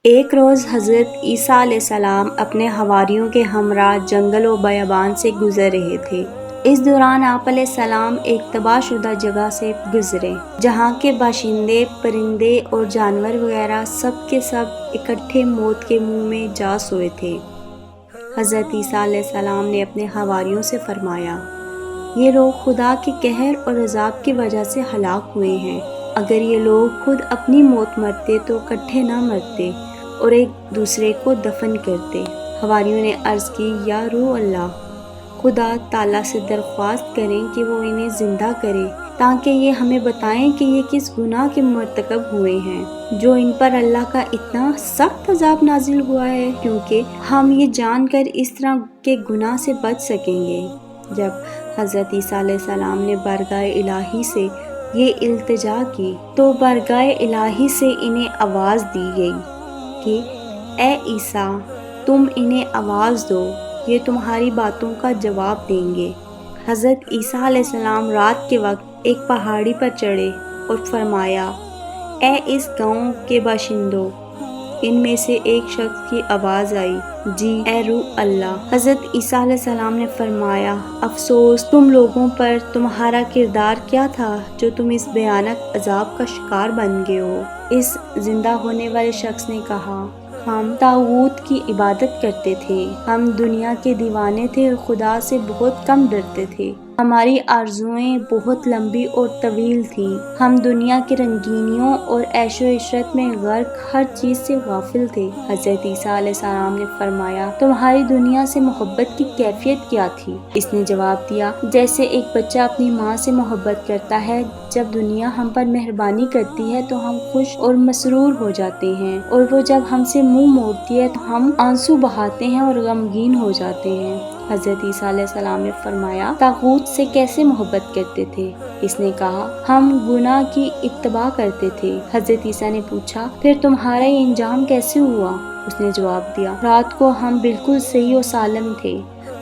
ایک روز حضرت عیسیٰ علیہ السلام اپنے حواریوں کے ہمراہ جنگل و بیابان سے گزر رہے تھے۔ اس دوران آپ علیہ السلام ایک تباہ شدہ جگہ سے گزرے جہاں کے باشندے، پرندے اور جانور وغیرہ سب کے سب اکٹھے موت کے منہ میں جا سوئے تھے۔ حضرت عیسیٰ علیہ السلام نے اپنے حواریوں سے فرمایا، یہ لوگ خدا کے قہر اور عذاب کی وجہ سے ہلاک ہوئے ہیں۔ اگر یہ لوگ خود اپنی موت مرتے تو اکٹھے نہ مرتے اور ایک دوسرے کو دفن کرتے۔ حواریوں نے عرض کی، یا روح اللہ، خدا تعالیٰ سے درخواست کریں کہ وہ انہیں زندہ کرے تاکہ یہ ہمیں بتائیں کہ یہ کس گناہ کے مرتکب ہوئے ہیں جو ان پر اللہ کا اتنا سخت عذاب نازل ہوا ہے، کیونکہ ہم یہ جان کر اس طرح کے گناہ سے بچ سکیں گے۔ جب حضرت عیسیٰ علیہ السلام نے بارگاہ الہی سے یہ التجا کی تو بارگاہ الہی سے انہیں آواز دی گئی کہ اے عیسیٰ، تم انہیں آواز دو، یہ تمہاری باتوں کا جواب دیں گے۔ حضرت عیسیٰ علیہ السلام رات کے وقت ایک پہاڑی پر چڑھے اور فرمایا، اے اس گاؤں کے باشندوں، ان میں سے ایک شخص کی آواز آئی، جی اے روح اللہ۔ حضرت عیسیٰ علیہ السلام نے فرمایا، افسوس تم لوگوں پر، تمہارا کردار کیا تھا جو تم اس بھیانک عذاب کا شکار بن گئے ہو۔ اس زندہ ہونے والے شخص نے کہا، ہم طاغوت کی عبادت کرتے تھے، ہم دنیا کے دیوانے تھے اور خدا سے بہت کم ڈرتے تھے، ہماری آرزوئیں بہت لمبی اور طویل تھیں، ہم دنیا کی رنگینیوں اور عیش و عشرت میں غرق ہر چیز سے غافل تھے۔ حضرت عیسیٰ علیہ السلام نے فرمایا، تمہاری دنیا سے محبت کی کیفیت کیا تھی؟ اس نے جواب دیا، جیسے ایک بچہ اپنی ماں سے محبت کرتا ہے، جب دنیا ہم پر مہربانی کرتی ہے تو ہم خوش اور مسرور ہو جاتے ہیں، اور وہ جب ہم سے منہ موڑتی ہے تو ہم آنسو بہاتے ہیں اور غمگین ہو جاتے ہیں۔ حضرت عیسیٰ علیہ السلام نے فرمایا، طاغوت سے کیسے محبت کرتے تھے؟ اس نے کہا، ہم گناہ کی اتباع کرتے تھے۔ حضرت عیسیٰ نے پوچھا، پھر تمہارا یہ انجام کیسے ہوا؟ اس نے جواب دیا، رات کو ہم بالکل صحیح و سالم تھے،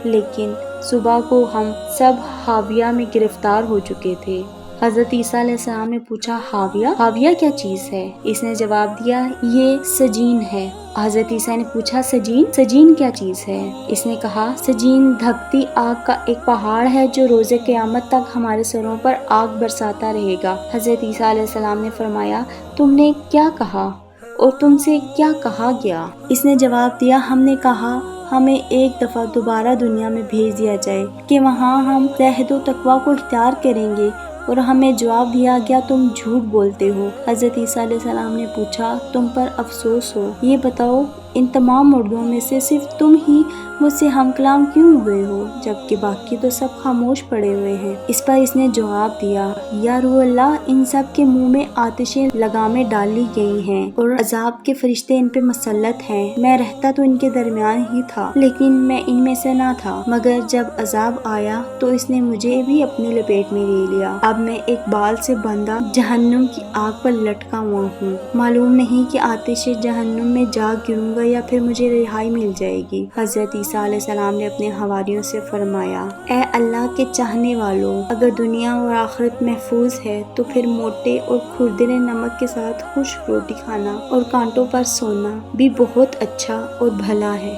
لیکن صبح کو ہم سب حاویہ میں گرفتار ہو چکے تھے۔ حضرت عیسیٰ علیہ السلام نے پوچھا، حاویہ؟ حاویہ کیا چیز ہے؟ اس نے جواب دیا، یہ سجین ہے۔ حضرت عیسیٰ نے پوچھا، سجین؟ سجین کیا چیز ہے؟ اس نے کہا، سجین دھکتی آگ کا ایک پہاڑ ہے جو روز قیامت تک ہمارے سروں پر آگ برساتا رہے گا۔ حضرت عیسیٰ علیہ السلام نے فرمایا، تم نے کیا کہا اور تم سے کیا کہا گیا؟ اس نے جواب دیا، ہم نے کہا، ہمیں ایک دفعہ دوبارہ دنیا میں بھیج دیا جائے کہ وہاں ہم زہد و تقویٰ کو اختیار کریں گے، اور ہمیں جواب دیا گیا، تم جھوٹ بولتے ہو۔ حضرت عیسیٰ علیہ السلام نے پوچھا، تم پر افسوس ہو، یہ بتاؤ ان تمام مردوں میں سے صرف تم ہی مجھ سے ہم کلام کیوں ہوئے ہو جبکہ باقی تو سب خاموش پڑے ہوئے ہیں؟ اس پر اس نے جواب دیا، یا روح اللہ، ان سب کے منہ میں آتشیں لگامیں ڈالی گئی ہیں اور عذاب کے فرشتے ان پہ مسلط ہیں۔ میں رہتا تو ان کے درمیان ہی تھا، لیکن میں ان میں سے نہ تھا، مگر جب عذاب آیا تو اس نے مجھے بھی اپنی لپیٹ میں لے لیا۔ اب میں ایک بال سے بندھا جہنم کی آگ پر لٹکا ہوا ہوں، معلوم نہیں کہ آتش جہنم میں جا گروں گا یا پھر مجھے رہائی مل جائے گی۔ حضرت عیسیٰ علیہ السلام نے اپنے حواریوں سے فرمایا، اے اللہ کے چاہنے والوں، اگر دنیا اور آخرت محفوظ ہے تو پھر موٹے اور کھردرے نمک کے ساتھ خشک روٹی کھانا اور کانٹوں پر سونا بھی بہت اچھا اور بھلا ہے۔